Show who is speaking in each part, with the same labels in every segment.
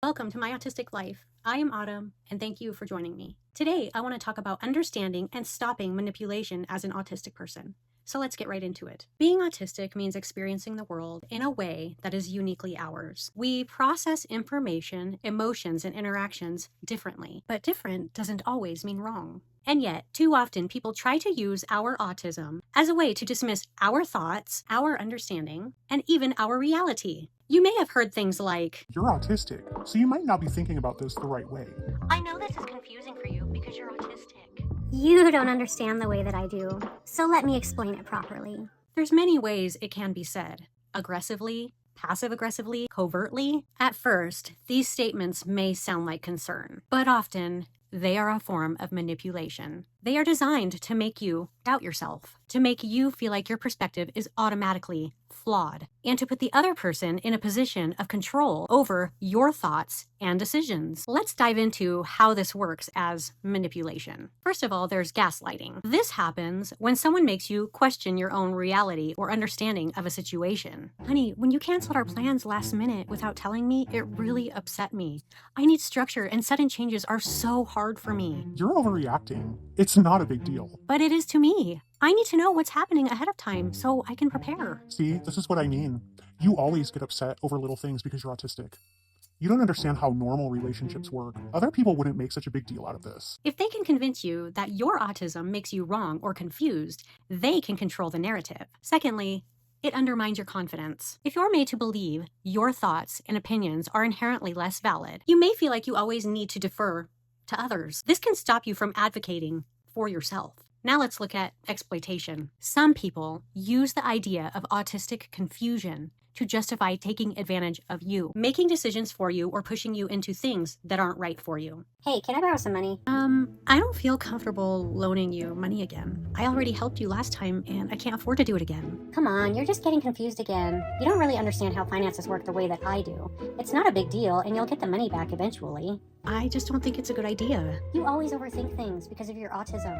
Speaker 1: Welcome to my autistic life. I am Autumn, and thank you for joining me. Today, I want to talk about understanding and stopping manipulation as an autistic person. So let's get right into it. Being autistic means experiencing the world in a way that is uniquely ours. We process information, emotions, and interactions differently, but different doesn't always mean wrong. And yet, too often, people try to use our autism as a way to dismiss our thoughts, our understanding, and even our reality. You may have heard things like,
Speaker 2: You're autistic, so you might not be thinking about this the right way.
Speaker 1: I know this is confusing for you because you're autistic.
Speaker 3: You don't understand the way that I do, so let me explain it properly.
Speaker 1: There's many ways it can be said. Aggressively, passive-aggressively, covertly. At first, these statements may sound like concern, but often they are a form of manipulation. They are designed to make you doubt yourself, to make you feel like your perspective is automatically flawed, and to put the other person in a position of control over your thoughts and decisions. Let's dive into how this works as manipulation. First of all, there's gaslighting. This happens when someone makes you question your own reality or understanding of a situation. Honey, when you canceled our plans last minute without telling me, it really upset me. I need structure, and sudden changes are so hard for me.
Speaker 2: You're overreacting. It's not a big deal.
Speaker 1: But it is to me. I need to know what's happening ahead of time so I can prepare.
Speaker 2: See, this is what I mean. You always get upset over little things because you're autistic. You don't understand how normal relationships work. Other people wouldn't make such a big deal out of this.
Speaker 1: If they can convince you that your autism makes you wrong or confused, they can control the narrative. Secondly, it undermines your confidence. If you're made to believe your thoughts and opinions are inherently less valid, you may feel like you always need to defer to others. This can stop you from advocating for yourself. Now let's look at exploitation. Some people use the idea of autistic confusion to justify taking advantage of you, making decisions for you, or pushing you into things that aren't right for you.
Speaker 3: Hey, can I borrow some money?
Speaker 1: I don't feel comfortable loaning you money again. I already helped you last time, and I can't afford to do it again.
Speaker 3: Come on, you're just getting confused again. You don't really understand how finances work the way that I do. It's not a big deal, and you'll get the money back eventually.
Speaker 1: I just don't think it's a good idea.
Speaker 3: You always overthink things because of your autism.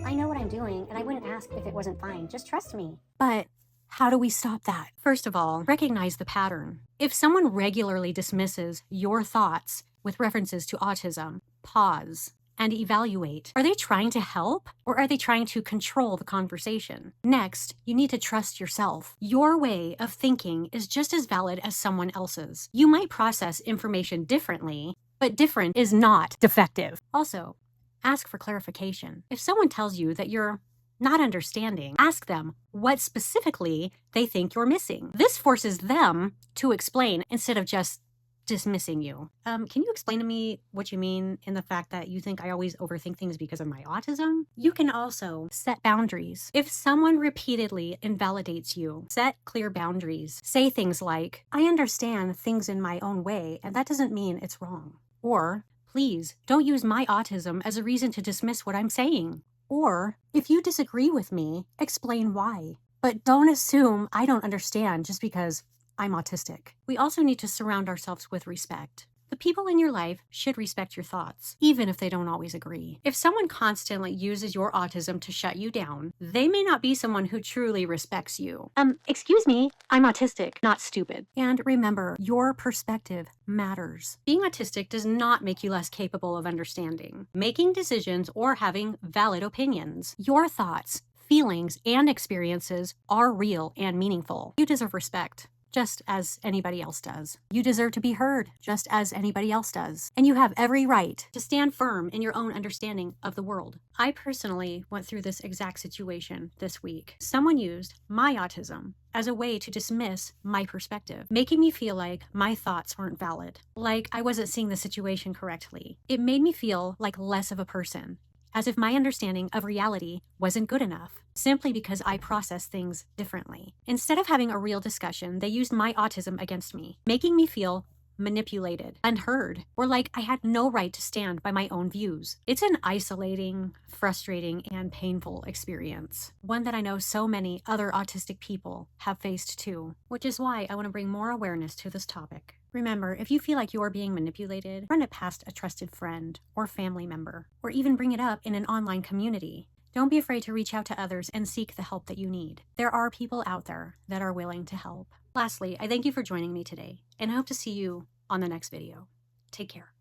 Speaker 3: I know what I'm doing, and I wouldn't ask if it wasn't fine. Just trust me.
Speaker 1: But how do we stop that? First of all, recognize the pattern. If someone regularly dismisses your thoughts with references to autism, pause and evaluate. Are they trying to help, or are they trying to control the conversation? Next, you need to trust yourself. Your way of thinking is just as valid as someone else's. You might process information differently, but different is not defective. Also, ask for clarification. If someone tells you that you're not understanding, ask them what specifically they think you're missing. This forces them to explain instead of just dismissing you. Can you explain to me what you mean in the fact that you think I always overthink things because of my autism? You can also set boundaries. If someone repeatedly invalidates you, set clear boundaries. Say things like, I understand things in my own way, and that doesn't mean it's wrong. Or, please don't use my autism as a reason to dismiss what I'm saying. Or, if you disagree with me, explain why. But don't assume I don't understand just because I'm autistic. We also need to surround ourselves with respect. The people in your life should respect your thoughts, even if they don't always agree. If someone constantly uses your autism to shut you down, they may not be someone who truly respects you. Excuse me, I'm autistic, not stupid. And remember, your perspective matters. Being autistic does not make you less capable of understanding, making decisions, or having valid opinions. Your thoughts, feelings, and experiences are real and meaningful. You deserve respect, just as anybody else does. You deserve to be heard, just as anybody else does. And you have every right to stand firm in your own understanding of the world. I personally went through this exact situation this week. Someone used my autism as a way to dismiss my perspective, making me feel like my thoughts weren't valid, like I wasn't seeing the situation correctly. It made me feel like less of a person, as if my understanding of reality wasn't good enough, simply because I process things differently. Instead of having a real discussion, they used my autism against me, making me feel manipulated, unheard, or like I had no right to stand by my own views. It's an isolating, frustrating, and painful experience, one that I know so many other autistic people have faced too, which is why I want to bring more awareness to this topic. Remember, if you feel like you are being manipulated, run it past a trusted friend or family member, or even bring it up in an online community. Don't be afraid to reach out to others and seek the help that you need. There are people out there that are willing to help. Lastly, I thank you for joining me today, and I hope to see you on the next video. Take care.